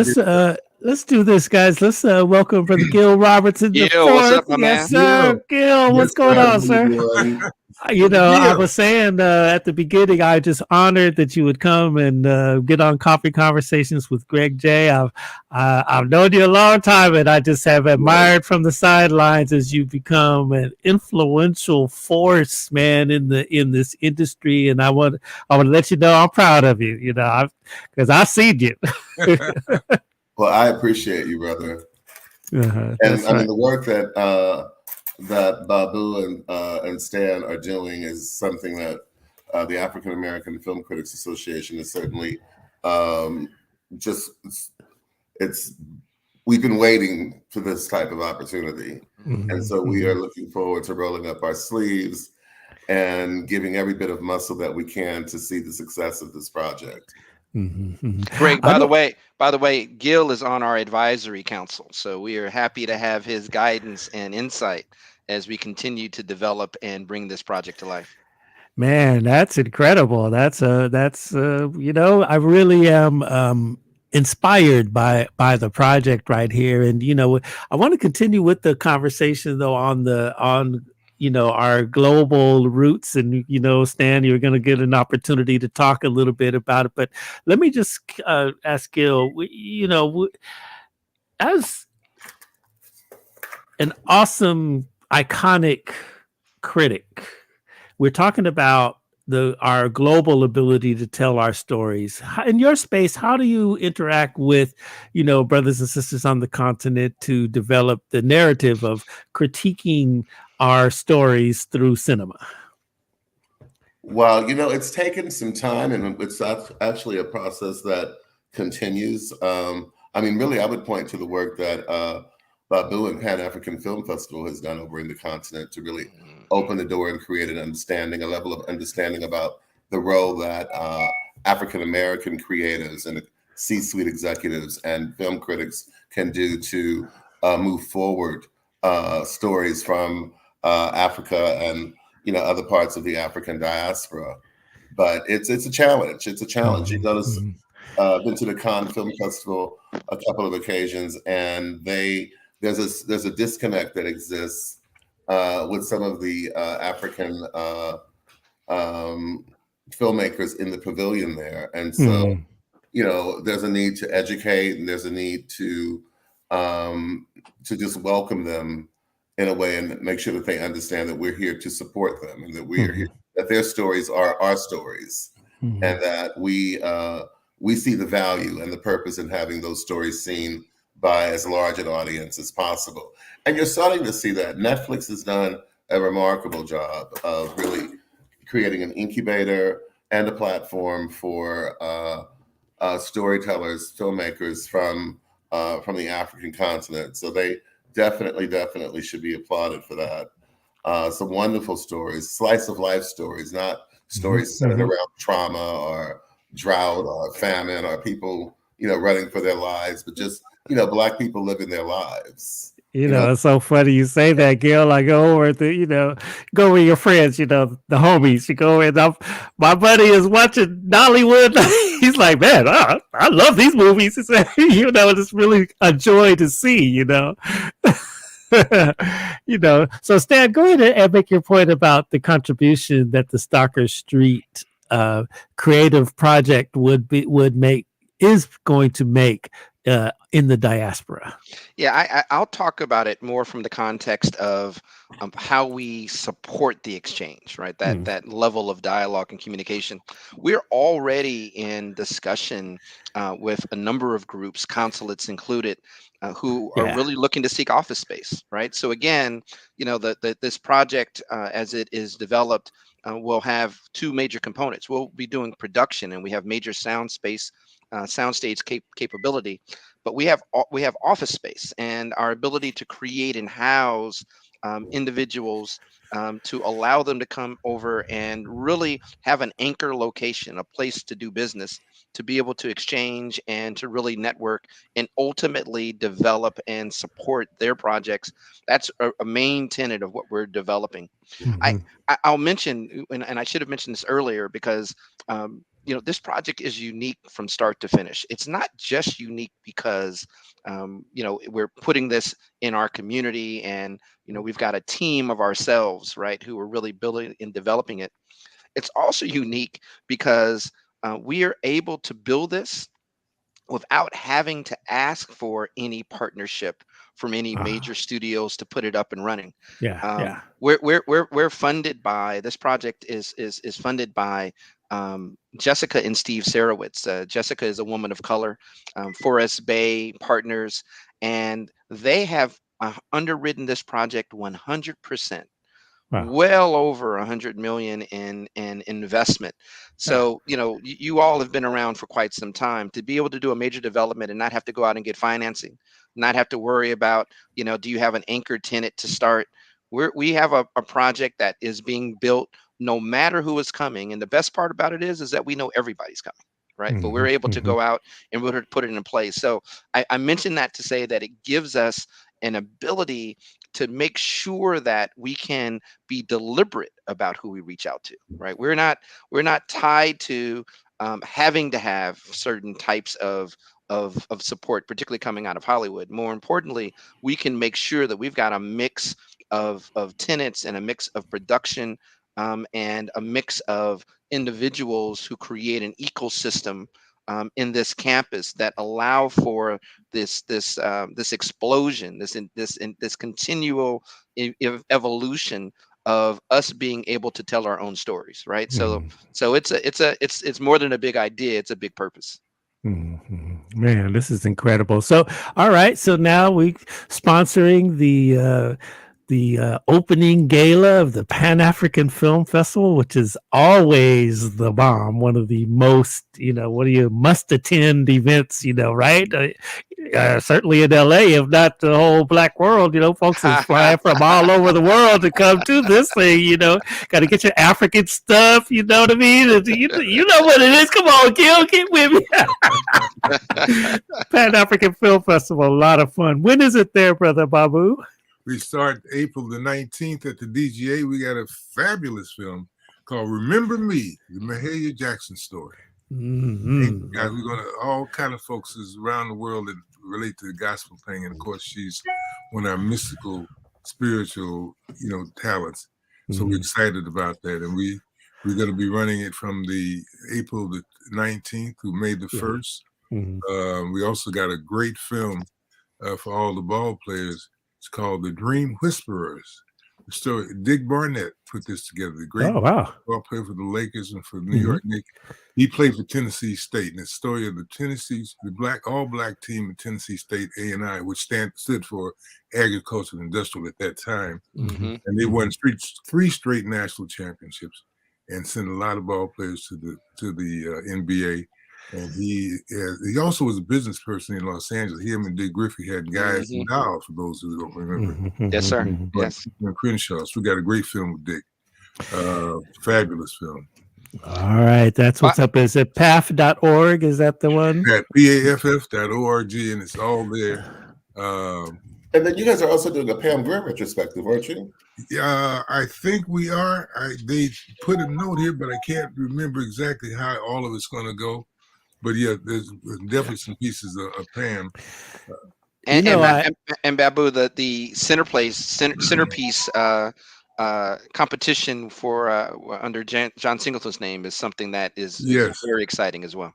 let's do this, guys. Let's welcome Brother Gil Robertson. Gil, what's up, my man? Yes, sir. Gil, what's going on, sir? I was saying at the beginning, I just honored that you would come and get on Coffee Conversations with Greg J. I've known you a long time, and I just have admired from the sidelines as you become an influential force, man, in this industry. And I want to let you know I'm proud of you. Because I've seen you. Well, I appreciate you, brother. And I mean, the work that Babu and Stan are doing is something that the African American Film Critics Association is certainly it's we've been waiting for this type of opportunity. Mm-hmm. And so we are looking forward to rolling up our sleeves and giving every bit of muscle that we can to see the success of this project. Greg, by the way, Gil is on our advisory council, so we are happy to have his guidance and insight as we continue to develop and bring this project to life. Man, that's incredible. That's you know, I really am inspired by the project right here. And you know, I want to continue with the conversation though on you know, our global roots. And you know, Stan, you're going to get an opportunity to talk a little bit about it. But let me just ask Gil, you know, as an awesome, iconic critic, we're talking about our global ability to tell our stories. In your space, how do you interact with, you know, brothers and sisters on the continent to develop the narrative of critiquing our stories through cinema? Well, you know, it's taken some time, and it's actually a process that continues. I mean, really, I would point to the work that Babu and Pan-African Film Festival has done over in the continent to really open the door and create an understanding, a level of understanding about the role that African-American creatives and C-suite executives and film critics can do to move forward stories from Africa and, you know, other parts of the African diaspora. But it's a challenge. It's a challenge. You notice, been to the Cannes Film Festival a couple of occasions, and there's a disconnect that exists with some of the African filmmakers in the pavilion there. And so, you know, there's a need to educate, and there's a need to just welcome them in a way and make sure that they understand that we're here to support them, and that we're here, that their stories are our stories, and that we see the value and the purpose in having those stories seen by as large an audience as possible. And you're starting to see that. Netflix has done a remarkable job of really creating an incubator and a platform for storytellers, filmmakers from the African continent. So they definitely should be applauded for that. Some wonderful stories, slice of life stories, not stories centered around trauma or drought or famine or people, you know, running for their lives, but just, you know, Black people living their lives. You know, it's so funny you say that, Gil. I go over to, you know, go with your friends, you know, the homies. You go and my buddy is watching Nollywood. He's like, man, I love these movies. It's, you know, it's really a joy to see, you know. You know, so Stan, go ahead and make your point about the contribution that the Stocker Street creative project is going to make in the diaspora. Yeah, I'll talk about it more from the context of how we support the exchange, right? That level of dialogue and communication. We're already in discussion with a number of groups, consulates included, who are really looking to seek office space, right? So again, you know, this project as it is developed will have two major components. We'll be doing production, and we have major soundstage capability, but we have office space and our ability to create and house individuals to allow them to come over and really have an anchor location, a place to do business, to be able to exchange and to really network and ultimately develop and support their projects. That's a main tenet of what we're developing. I'll mention, and I should have mentioned this earlier, because you know, this project is unique from start to finish. It's not just unique because you know, we're putting this in our community, and you know, we've got a team of ourselves, right, who are really building and developing it. It's also unique because we are able to build this without having to ask for any partnership from any major studios to put it up and running. We're funded by, this project is funded by Jessica and Steve Sarowitz. Jessica is a woman of color, Forest Bay Partners, and they have underwritten this project 100% well over 100 million in investment. So, you all have been around for quite some time to be able to do a major development and not have to go out and get financing, not have to worry about, do you have an anchor tenant to start? We have a project that is being built no matter who is coming. And the best part about it is that we know everybody's coming. Right. But we're able to go out and we're put it in place. So I mentioned that to say that it gives us an ability to make sure that we can be deliberate about who we reach out to. Right. We're not tied to having to have certain types of support, particularly coming out of Hollywood. More importantly, we can make sure that we've got a mix of tenants and a mix of production and a mix of individuals who create an ecosystem in this campus that allow for this explosion, this continual evolution of us being able to tell our own stories, right? So it's more than a big idea; it's a big purpose. Man, this is incredible. So, all right, so now we sponsoring the opening gala of the Pan-African Film Festival, which is always the bomb, one of the most, one of your must-attend events, right? Certainly in LA, if not the whole black world, folks is flying from all over the world to come to this thing, got to get your African stuff, you know what I mean? You know what it is. Come on, Gil, get with me. Pan-African Film Festival, a lot of fun. When is it there, Brother Babu? We start April the 19th at the DGA. We got a fabulous film called Remember Me, the Mahalia Jackson story. Guys, we're going to all kind of folks around the world that relate to the gospel thing. And of course, she's one of our mystical, spiritual, talents. So we're excited about that. And we're going to be running it from the April the 19th through May the 1st. We also got a great film for all the ball players. It's called The Dream Whisperers. The story, Dick Barnett put this together. The great ball player for the Lakers and for the New York Knicks. He played for Tennessee State. And the story of the all-black team at Tennessee State A&I, which stood for agriculture and industrial at that time. And they won three straight national championships and sent a lot of ball players to the NBA. And he also was a business person in Los Angeles. Him and Dick Griffey had Guys and Dolls, for those who don't remember. Yes, sir. Yes. Crenshaw. So we got a great film with Dick. Fabulous film. All right. That's what's up. Is it PAF.org? Is that the one? PAFF.org, and it's all there. And then you guys are also doing a Pam Grier retrospective, aren't you? Yeah, I think we are. They put a note here, but I can't remember exactly how all of it's going to go. But yeah, there's definitely some pieces of Pam. And Babu, the centerpiece competition for under John Singleton's name is something that is very exciting as well.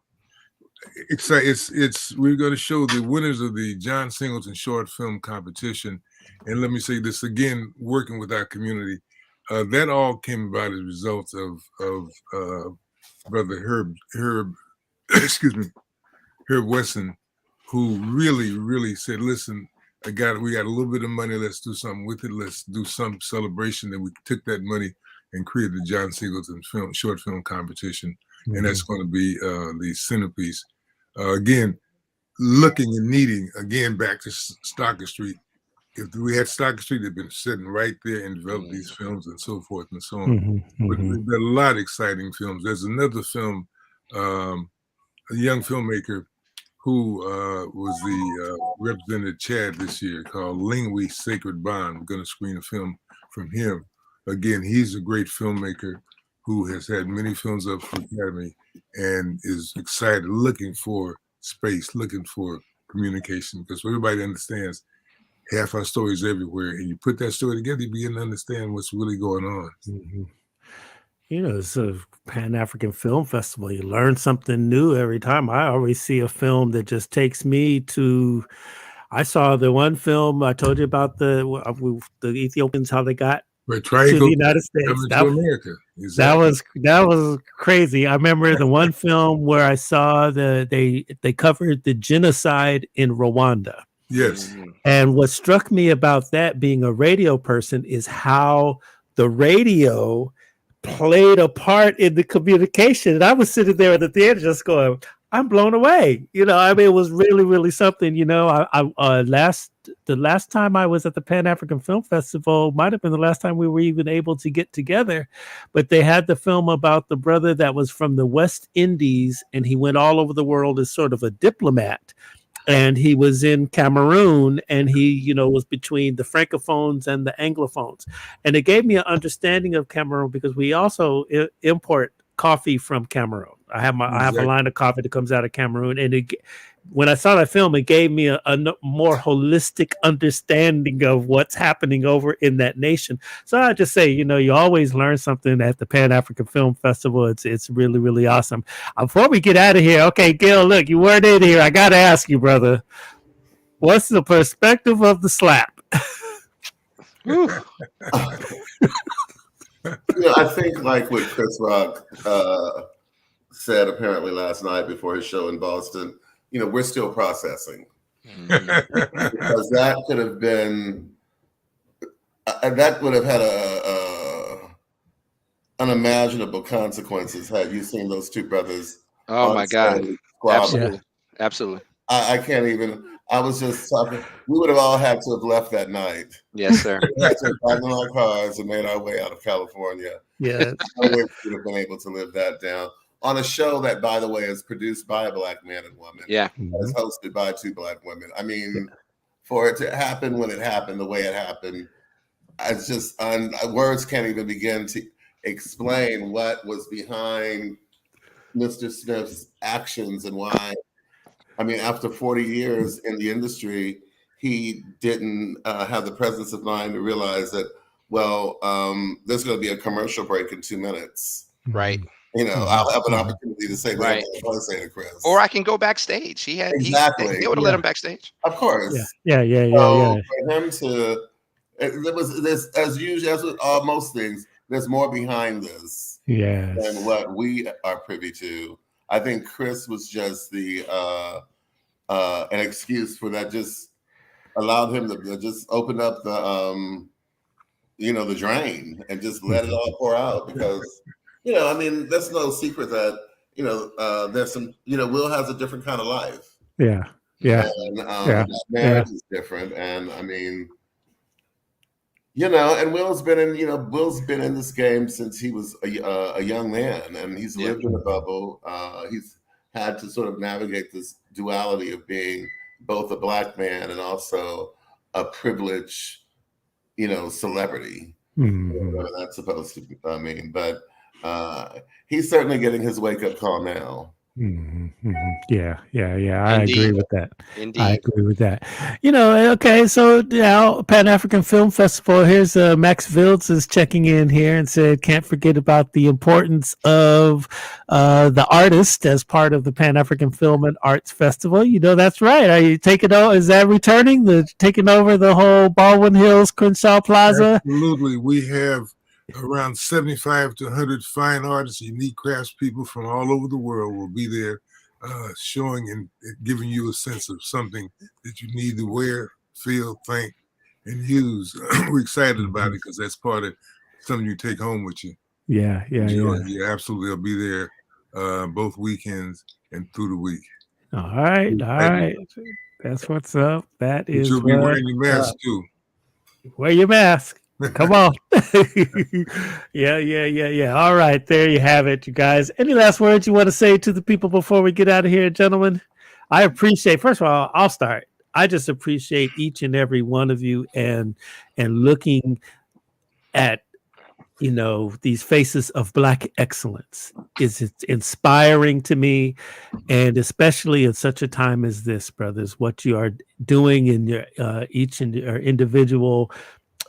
We're going to show the winners of the John Singleton short film competition, and let me say this again, working with our community, that all came about as a result of Brother Herb Wesson, who really said, listen, we got a little bit of money, let's do something with it, let's do some celebration. And we took that money and created the John Singleton short film competition. And that's going to be the centerpiece. Again, looking and needing, again, back to Stocker Street. If we had Stocker Street, they'd been sitting right there and developed these films and so forth and so on. But there are a lot of exciting films. There's another film, a young filmmaker who was the represented Chad this year, called Lingui Sacred Bond. We're going to screen a film from him. Again, he's a great filmmaker who has had many films up for Academy and is excited, looking for space, looking for communication, because everybody understands half our stories everywhere, and you put that story together, you begin to understand what's really going on. It's a Pan-African Film Festival. You learn something new every time. I always see a film that just takes me to. I saw the one film I told you about, the Ethiopians, how they got to the United States. That was crazy. I remember the one film where I saw they covered the genocide in Rwanda. Yes. And what struck me about that, being a radio person, is how the radio played a part in the communication. And I was sitting there at the theater just going, I'm blown away. You know, I mean, it was really, really something. You know, the last time I was at the Pan African Film Festival might have been the last time we were even able to get together. But they had the film about the brother that was from the West Indies, and he went all over the world as sort of a diplomat. And he was in Cameroon, and he, you know, was between the Francophones and the Anglophones. And it gave me an understanding of Cameroon because we also import coffee from Cameroon. I have a line of coffee that comes out of Cameroon, and when I saw that film, it gave me a more holistic understanding of what's happening over in that nation. So I just say, you know, you always learn something at the Pan African Film Festival. It's really, really awesome. Before we get out of here, okay, Gil, look, you weren't in here. I got to ask you, brother, what's the perspective of the slap? You know, I think like what Chris Rock said apparently last night before his show in Boston, you know, we're still processing. Because that could have been, that would have had unimaginable consequences had you seen those two brothers. Oh my God. Absolutely. Absolutely. I can't even, I was just talking, we would have all had to have left that night. Yes, sir. We had to have gotten in our cars and made our way out of California. Yeah. I wish we would have been able to live that down. On a show that, by the way, is produced by a Black man and woman. Yeah. It's hosted by two Black women. I mean, for it to happen when it happened, the way it happened, it's just, words can't even begin to explain what was behind Mr. Smith's actions and why. I mean, after 40 years in the industry, he didn't have the presence of mind to realize that, well, there's going to be a commercial break in 2 minutes. Right. You know, I'll have an opportunity to say what I want to say to Chris. Or I can go backstage. They would have let him backstage. Of course. Yeah. For him to, there's as usual as with most things, there's more behind this than what we are privy to. I think Chris was just an excuse for that. Just allowed him to just open up the the drain and just let it all pour out because. You know, I mean, that's no secret that, there's some, Will has a different kind of life. Yeah. And marriage is different. And I mean, and Will's been in this game since he was a young man, and he's lived in a bubble. He's had to sort of navigate this duality of being both a Black man and also a privileged, celebrity. Mm-hmm. Whatever that's supposed to mean. But he's certainly getting his wake-up call now. Mm-hmm. Yeah. I Indeed. agree with that. Indeed. I agree with that. Okay, so now Pan African Film Festival. Here's Max Vilds is checking in here and said, can't forget about the importance of the artist as part of the Pan African Film and Arts Festival. That's right. Are you taking over? Is that returning? Taking over the whole Baldwin Hills, Crenshaw Plaza? Absolutely. We have around 75 to 100 fine artists, unique craftspeople from all over the world will be there showing and giving you a sense of something that you need to wear, feel, think, and use. We're excited about it because that's part of something you take home with you. Yeah, absolutely. I'll be there both weekends and through the week. All right. That's what's up. That is. You'll be wearing your mask too. Wear your mask. Come on. Yeah. All right. There you have it, you guys. Any last words you want to say to the people before we get out of here, gentlemen? I appreciate, first of all, I'll start. I just appreciate each and every one of you and looking at, these faces of Black excellence. It's inspiring to me. And especially at such a time as this, brothers, what you are doing in your each in your individual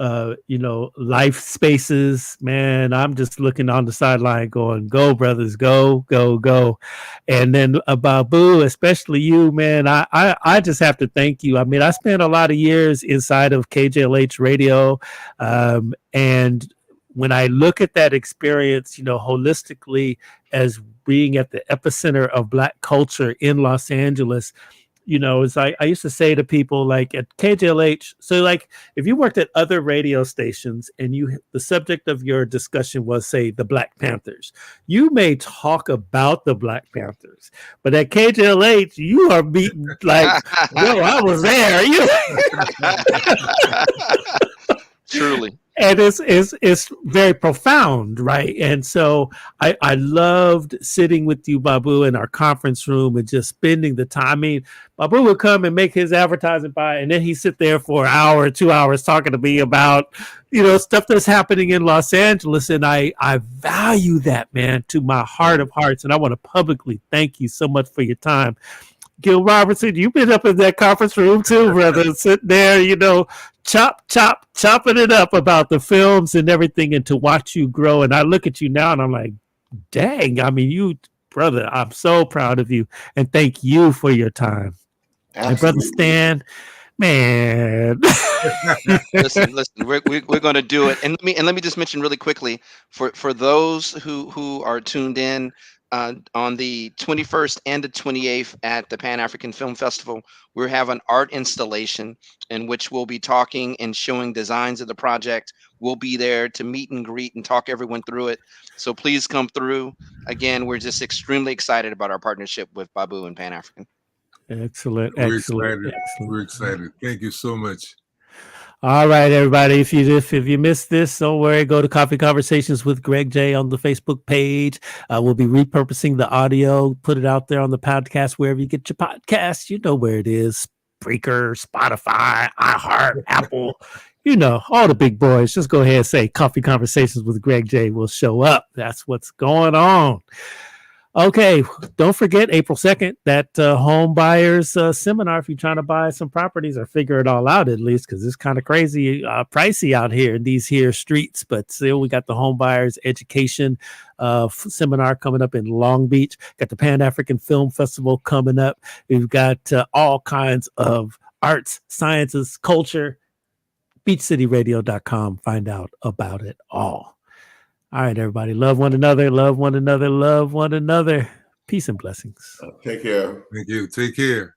life spaces, man. I'm just looking on the sideline going, go brothers, go. And then Babu, especially you, man, I just have to thank you. I mean, I spent a lot of years inside of KJLH radio. And when I look at that experience, holistically as being at the epicenter of Black culture in Los Angeles, you know, is I used to say to people like at KJLH, so like if you worked at other radio stations and the subject of your discussion was, say, the Black Panthers, you may talk about the Black Panthers, but at KJLH, you are beating like, yo, I was there. Truly. And it's very profound, right? And so I loved sitting with you, Babu, in our conference room and just spending the time. I mean, Babu would come and make his advertising buy, and then he'd sit there for an hour, 2 hours talking to me about, you know, stuff that's happening in Los Angeles. And I value that, man, to my heart of hearts. And I want to publicly thank you so much for your time. Gil Robertson, you've been up in that conference room too, brother, sitting there, you know, chopping it up about the films and everything, and to watch you grow. And I look at you now and I'm like, dang, I mean, you, brother, I'm so proud of you, and thank you for your time. Absolutely. And brother Stan, man. listen, we're going to do it. And let me just mention really quickly for those who are tuned in, on the 21st and the 28th at the Pan-African Film Festival, we're having art installation in which we'll be talking and showing designs of the project. We'll be there to meet and greet and talk everyone through it. So please come through. Again, we're just extremely excited about our partnership with Babu and Pan-African. Excellent. We're Excellent. excited. We're excited. Thank you so much. All right, everybody. If you missed this, don't worry. Go to Coffee Conversations with Greg J on the Facebook page. We'll be repurposing the audio, put it out there on the podcast wherever you get your podcasts. You know where it is: Spreaker, Spotify, iHeart, Apple. You know, all the big boys. Just go ahead and say Coffee Conversations with Greg J will show up. That's what's going on. Okay, don't forget April 2nd, that home buyers seminar. If you're trying to buy some properties or figure it all out, at least, because it's kind of crazy, pricey out here in these here streets. But still, we got the home buyers education seminar coming up in Long Beach. Got the Pan-African Film Festival coming up. We've got all kinds of arts, sciences, culture. BeachCityRadio.com. Find out about it all. All right, everybody. Love one another. Love one another. Love one another. Peace and blessings. Take care. Thank you. Take care.